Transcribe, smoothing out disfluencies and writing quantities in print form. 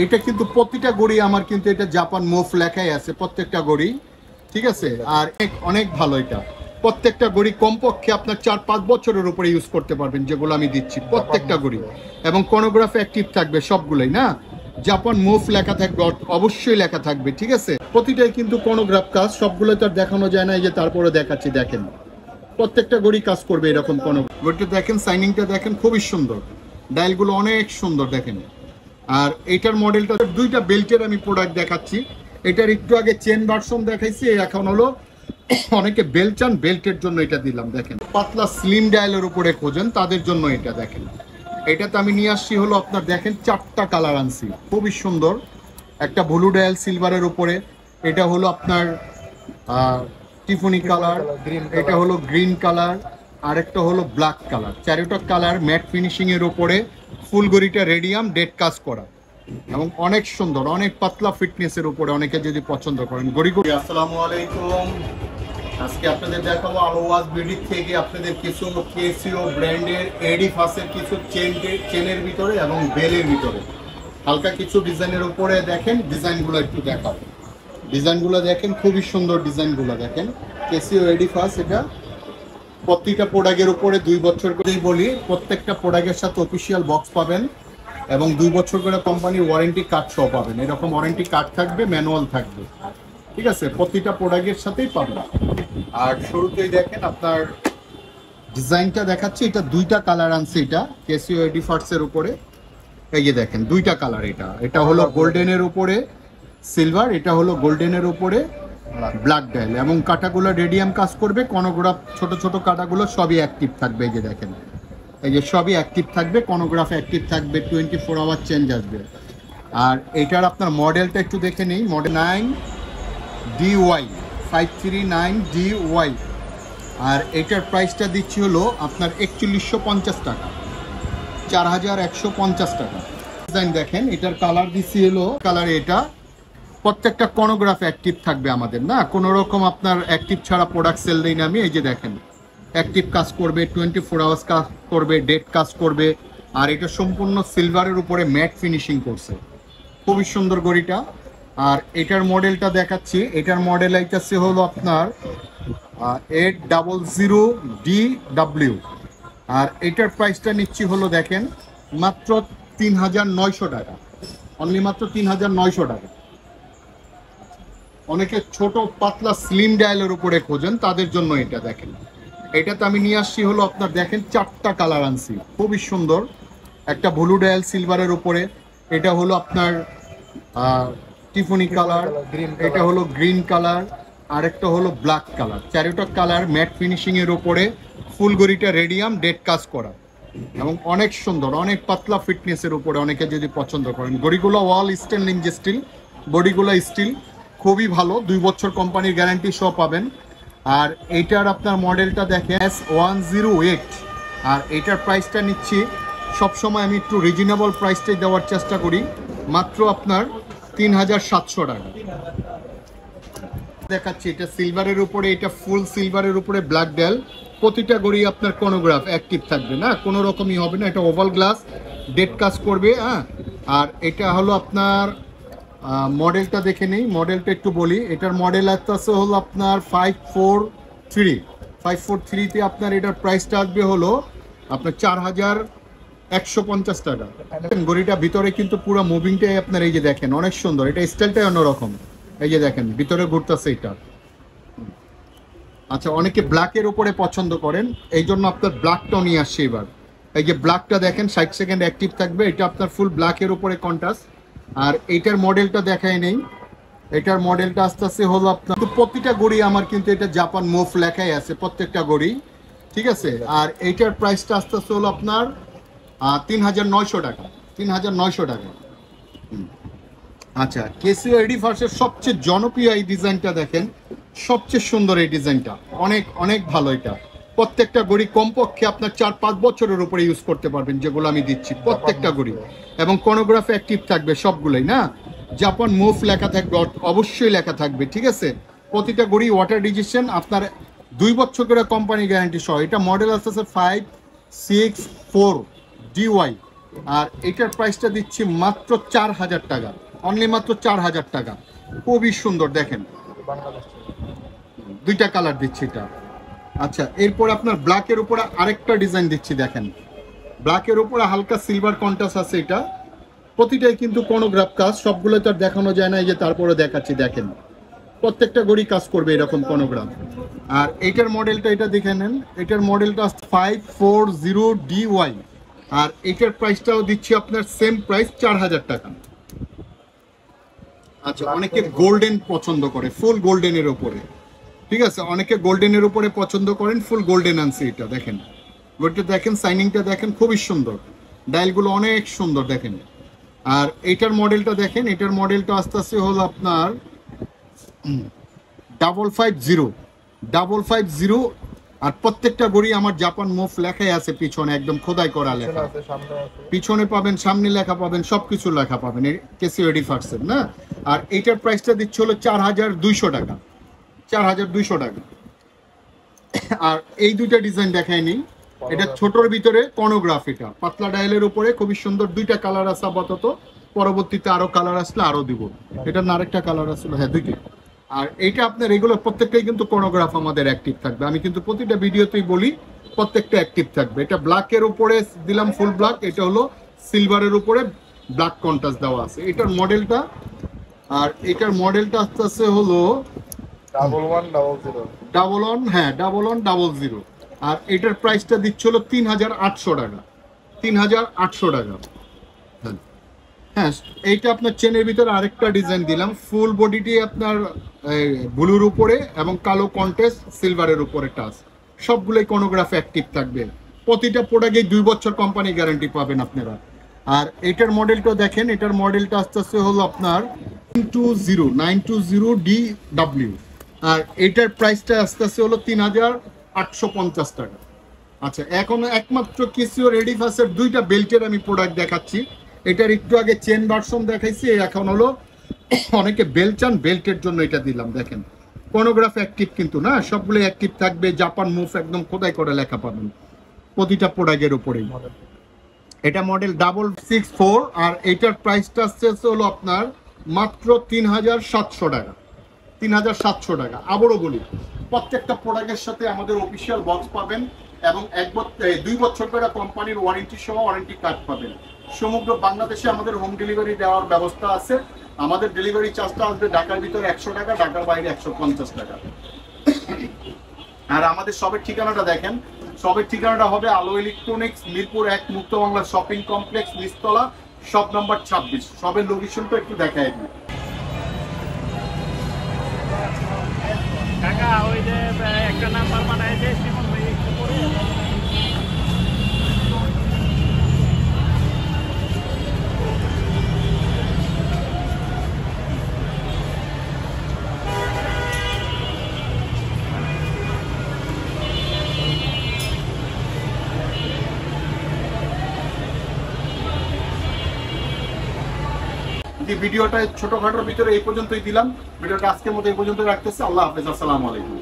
এটা কিন্তু প্রতিটা গড়ি আমার কিন্তু এটা জাপান মুভ লেখাই আছে প্রত্যেকটা গড়ি, ঠিক আছে। আর অনেক ভালো, এটা প্রত্যেকটা গড়ি কমপক্ষে আপনার 4-5 বছরের উপরে ইউজ করতে পারবেন, যেগুলো আমি দিচ্ছি প্রত্যেকটা গড়ি। এবং কোনোগ্রাফ অ্যাক্টিভ থাকবে সবগুলোই, না জাপান মুভ লেখা থাকবে, অবশ্যই লেখা থাকবে, ঠিক আছে। প্রতিটাই কিন্তু কোনোগ্রাফ কাজ, সবগুলো তো আর দেখানো যায় না, এই যে তারপরে দেখাচ্ছি, দেখেন প্রত্যেকটা গড়ি কাজ করবে এরকম। কোনো গড়িটা দেখেন, সাইনিংটা দেখেন, খুবই সুন্দর, ডায়ালগুলো অনেক সুন্দর দেখেন। আর এটার মডেলটা দুইটা বেল্টের আমি প্রোডাক্ট দেখাচ্ছি। এটার একটু আগে চেন ভার্সন দেখাইছি, এখন হলো অনেকে বেল্ট চান, বেল্টের জন্য এটা দিলাম। দেখেন পাতলা স্লিম ডায়ালের উপরে খোঁজেন তাদের জন্য এটা দেখেন। এটাতে আমি নিয়ে আসছি হলো আপনার দেখেন 4টা কালার আনছি, খুবই সুন্দর। একটা ব্লু ডায়াল সিলভারের উপরে, এটা হলো আপনার টিফনি কালার, এটা হলো গ্রিন কালার, আরেকটা হলো ব্ল্যাক কালার। চারটা কালার ম্যাট ফিনিশিং এর উপরে, ফুল গড়িটা রেডিয়াম ডেড কাজ করা এবং অনেক সুন্দর, অনেক পাতলা ফিটনেসের উপরে, অনেকে যদি পছন্দ করেন গড়ি। আসসালামু আলাইকুম, আজকে আপনাদের দেখাবো আলোওয়াজ বিডি থেকে আপনাদের কিছু কেসিও ব্র্যান্ডের এডি ফাসের কিছু চেনের ভিতরে এবং বেলের ভিতরে হালকা কিছু ডিজাইনের উপরে। দেখেন ডিজাইনগুলো একটু দেখাবো, ডিজাইনগুলো দেখেন, খুবই সুন্দর ডিজাইনগুলো দেখেন। কেসিও এডি ফাস, এটা প্রত্যেকটা প্রোডাক্টের উপরে 2 বছর করেই বলি, প্রত্যেকটা প্রোডাক্টের সাথে অফিসিয়াল বক্স পাবেন এবং 2 বছর করে কোম্পানির ওয়ারেন্টি কার্ড সহ পাবেন। এরকম ওয়ারেন্টি কার্ড থাকবে, ম্যানুয়াল থাকবে, ঠিক আছে, প্রতিটা প্রোডাক্টের সাথেই পাবেন। আর শুরুতেই দেখেন আপনার ডিজাইনটা দেখাচ্ছি, এটা 2টা কালার আনছে, এটা কেসিও এডি ফার্সের উপরে। এই যে দেখেন 2টা কালার, এটা হলো গোল্ডেনের উপরে সিলভার, এটা হলো গোল্ডেনের উপরে ব্ল্যাক ডায়াল এবং কাটাগুলো রেডিয়াম কাজ করবে। কোনোগ্রাফ ছোট ছোট কাটাগুলো সবই অ্যাক্টিভ থাকবে, এই যে দেখেন, এই যে সবই অ্যাক্টিভ থাকবে, কোনোগ্রাফ অ্যাক্টিভ থাকবে, 24 আওয়ার চেঞ্জ আসবে। আর এটার আপনার মডেলটা একটু দেখে নেই, মডেল 9DY 539DY। আর এটার প্রাইসটা দিচ্ছি হলো আপনার 4150 টাকা, 4150 টাকা। ডিজাইন দেখেন, এটার কালার দিচ্ছি হলো কালার, এটা প্রত্যেকটা কোনোগ্রাফ অ্যাক্টিভ থাকবে আমাদের, না কোনো রকম আপনার অ্যাক্টিভ ছাড়া প্রোডাক্ট সেল দিই না আমি। এই যে দেখেন অ্যাক্টিভ কাজ করবে, 24 আওয়ার্স কাজ করবে, ডেট কাজ করবে। আর এটা সম্পূর্ণ সিলভারের উপরে ম্যাট ফিনিশিং করছে, খুবই সুন্দর গড়িটা। আর এটার মডেলটা দেখাচ্ছি, এটার মডেল আইতেছে হলো আপনার 800DW। আর এটার প্রাইসটা নিচ্ছি হলো দেখেন মাত্র 3900 টাকা, অনলি মাত্র 3900 টাকা। অনেকে ছোট পাতলা স্লিম ডায়ালের উপরে খোঁজেন তাদের জন্য এটা দেখেন। এটাতে আমি নিয়ে আসছি হলো আপনার দেখেন 4টা কালার আনছি, খুবই সুন্দর। একটা ব্লু ডায়াল সিলভারের উপরে, এটা হলো আপনার টিফনি কালার, এটা হলো গ্রিন কালার, আরেকটা হলো ব্ল্যাক কালার। 4টা কালার ম্যাট ফিনিশিং এর উপরে, ফুল গড়িটা রেডিয়াম ডেড কাজ করা এবং অনেক সুন্দর, অনেক পাতলা ফিটনেসের উপরে, অনেকে যদি পছন্দ করেন। গড়িগুলো ওয়াল স্টেনলেস স্টিল, বডিগুলো স্টিল, খুবই ভালো, 2 বছর কোম্পানির গ্যারান্টি সহ পাবেন। আর এইটার আপনার মডেলটা দেখেন S108। আর এটার প্রাইসটা নিচ্ছি সবসময় আমি একটু রিজনেবল প্রাইসটাই দেওয়ার চেষ্টা করি, মাত্র আপনার 3700 টাকা দেখাচ্ছি। এটা সিলভারের উপরে, এটা ফুল সিলভারের উপরে ব্ল্যাক ডায়াল, প্রতিটা গড়ি আপনার কোনোগ্রাফ অ্যাক্টিভ থাকবে, না কোনো রকমই হবে না। এটা ওভাল গ্লাস, ডেড কাজ করবে, হ্যাঁ। আর এটা হলো আপনার মডেলটা দেখে নেই, মডেলটা একটু বলি। এটার মডেল আসতে হলো আপনার 543তে আপনার এটার প্রাইসটা আসবে হলো আপনার 4150 টাকা। গড়িটা ভিতরে কিন্তু পুরো মুভিংটাই আপনার, এই যে দেখেন অনেক সুন্দর, এটা স্টাইলটাই অন্যরকম। এই যে দেখেন ভিতরে ঘুরতেছে এটা। আচ্ছা, অনেকে ব্ল্যাকের উপরে পছন্দ করেন, এই জন্য আপনার ব্ল্যাকটাও নিয়ে আসছে এবার। এই যে ব্ল্যাকটা দেখেন 60 সেকেন্ড অ্যাক্টিভ থাকবে, এটা আপনার ফুল ব্ল্যাকের উপরে কন্ট্রাস্ট। আর এইটার মডেলটা দেখাই নেই, এটার মডেলটা আস্তে আস্তে হলো আপনার প্রতিটা গড়ি আমার কিন্তু এটা জাপান মুভ লেখাই আছে প্রত্যেকটা গড়ি, ঠিক আছে। আর এইটার প্রাইসটা আস্তে আস্তে হলো আপনার 3900 টাকা, 3900 টাকা। আচ্ছা, কেসিও এডি ফার্সের সবচেয়ে জনপ্রিয় এই ডিজাইনটা দেখেন, সবচেয়ে সুন্দর এই ডিজাইনটা, অনেক অনেক ভালো। এটা প্রত্যেকটা গড়ি কমপক্ষে আপনার 4-5 বছরের উপরে ইউজ করতে পারবেন, যেগুলো আমি দিচ্ছি প্রত্যেকটা গড়ি। এবং কোনোগ্রাফ অ্যাক্টিভ থাকবে সবগুলোই, না জাপান মুভ লেখা থাকবে, অবশ্যই লেখা থাকবে, ঠিক আছে। প্রতিটা গড়ি ওয়াটার রেজিস্ট্যান্ট, আপনার 2 বছর করে কোম্পানি গ্যারান্টি সহ। এটা মডেল আসতেছে 564DY। আর এটার প্রাইসটা দিচ্ছি মাত্র 4000 টাকা, অনলি মাত্র 4000 টাকা। খুবই সুন্দর দেখেন, দুইটা কালার দিচ্ছি এটা। আচ্ছা, এরপর আপনার ব্ল্যাকের উপরে আরেকটা ডিজাইন দিচ্ছি দেখেন, ব্ল্যাকের উপরে হালকা সিলভার কন্ট্রাস্ট আছে। এটা প্রতিটাই কিন্তু কোনোগ্রাফ কাজ, সবগুলো তো আর দেখানো যায় না, এই যে তারপরে দেখাচ্ছি দেখেন, প্রত্যেকটা ঘড়ি কাজ করবে এরকম কোনোগ্রাফ। আর এটার মডেলটা এটা দেখে নেন, এটার মডেলটা 540DY। আর এটার প্রাইসটাও দিচ্ছি আপনার সেম প্রাইস 4000 টাকা। আচ্ছা, অনেকে গোল্ডেন পছন্দ করে, ফুল গোল্ডেনের উপরে, ঠিক আছে, অনেকে গোল্ডেনের উপরে পছন্দ করেন, ফুল গোল্ডেন আনছি এটা দেখেন। ঘড়িটা দেখেন, সাইনিংটা দেখেন, খুবই সুন্দর, ডায়ালগুলো অনেক সুন্দর দেখেন। আর এটার মডেলটা দেখেন, এটার মডেলটা আস্তে আস্তে হলো আপনার 550। আর প্রত্যেকটা ঘড়ি আমার জাপান মুভ লেখাই আছে পিছনে, একদম খোদাই করা লেখা, পিছনে পাবেন, সামনে লেখা পাবেন, সবকিছু লেখা পাবেন, কেসিও এডিফার্সের না। আর এটার প্রাইসটা দিচ্ছে হলো 4200 টাকা, 4200 টাকা। আর এই দুইটা ডিজাইন দেখায়নি, এটা ছোটর ভিতরে কর্নোগ্রাফ, এটা পাতলা ডায়ালের উপরে খুবই সুন্দর, দুইটা কালার আছে আপাতত, পরবর্তীতে আরো কালার আসলে আরো দিব। এটা আরেকটা কালার আসলে, হ্যাঁ দুইটা। আর এইটা আপনার এগুলো প্রত্যেকটাই কিন্তু কোনোগ্রাফ আমাদের অ্যাক্টিভ থাকবে, আমি কিন্তু প্রতিটা ভিডিওতেই বলি প্রত্যেকটা অ্যাক্টিভ থাকবে। এটা ব্ল্যাকের উপরে দিলাম ফুল ব্ল্যাক, এটা হলো সিলভারের উপরে ব্ল্যাক কন্ট্রাস্ট দেওয়া আছে এটার মডেলটা। আর এটার মডেলটা আস্তে আস্তে হলো 1100, হ্যাঁ 1100। আর এটার প্রাইসটা দিচ্ছে হলো 3800 টাকা, 3800 টাকা। হ্যাঁ, এইটা আপনার চেনের ভিতরে আরেকটা ডিজাইন দিলাম, ফুল বডিটি আপনার ব্লুর উপরে এবং কালো কন্ট্রাস্ট সিলভারের উপরে টাচ, সবগুলোই কোনোগ্রাফ অ্যাক্টিভ থাকবে। প্রতিটা প্রোডাক্টে 2 বছর কোম্পানি গ্যারান্টি পাবেন আপনারা। আর এটার মডেলটা দেখেন, এটার মডেলটা আস্তে আস্তে হলো আপনার 920DW। আর এটার প্রাইসটা আস্তে আস্তে হলো 3850 টাকা। আচ্ছা, এখন একমাত্র কেসিও এডিফার্সের দুইটা বেল্টের আমি প্রোডাক্ট দেখাচ্ছি। এটার একটু আগে চেন ভার্সন দেখাইছি, এখন হলো অনেকে বেল্ট চান, বেল্টের জন্য এটা দিলাম দেখেন। কোনোগ্রাফ অ্যাক্টিভ কিন্তু না, সবগুলো অ্যাক্টিভ থাকবে, জাপান মুভ একদম খোদাই করে লেখা পাবেন প্রতিটা প্রোডাক্টের উপরেই। এটা মডেল 664। আর এটার প্রাইসটা আসছে হলো আপনার মাত্র 3700 টাকা, 3700 টাকা। আবারও বলি, প্রত্যেকটা প্রোডাক্টের সাথে আমাদের অফিসিয়াল বক্স পাবেন এবং 2 বছর করে কোম্পানির ওয়ারেন্টি সহ ওয়ারেন্টি কার্ড পাবেন। সমগ্র বাংলাদেশে আমাদের হোম ডেলিভারি দেওয়ার ব্যবস্থা আছে। আমাদের ডেলিভারি চার্জটা আসবে ঢাকার ভিতরে 100 টাকা, ঢাকার বাইরে 150 টাকা। আর আমাদের সবের ঠিকানাটা দেখেন, সবের ঠিকানাটা হবে আলো electronics, Mirpur 1, Mukto Bangla shopping complex, নিচতলা, শপ নাম্বার 26। সবের লোকেশনটা একটু দেখাই দিই। কাকা ওই যে একটা নাম্বার বানায় যে সিমন ভাই একটু করে ভিডিওটা ছোটখাটোর ভিতরে এই পর্যন্তই দিলাম। ভিডিওটা আজকের মতো এই পর্যন্ত রাখতেছি। আল্লাহ হাফেজ, আসসালামু আলাইকুম।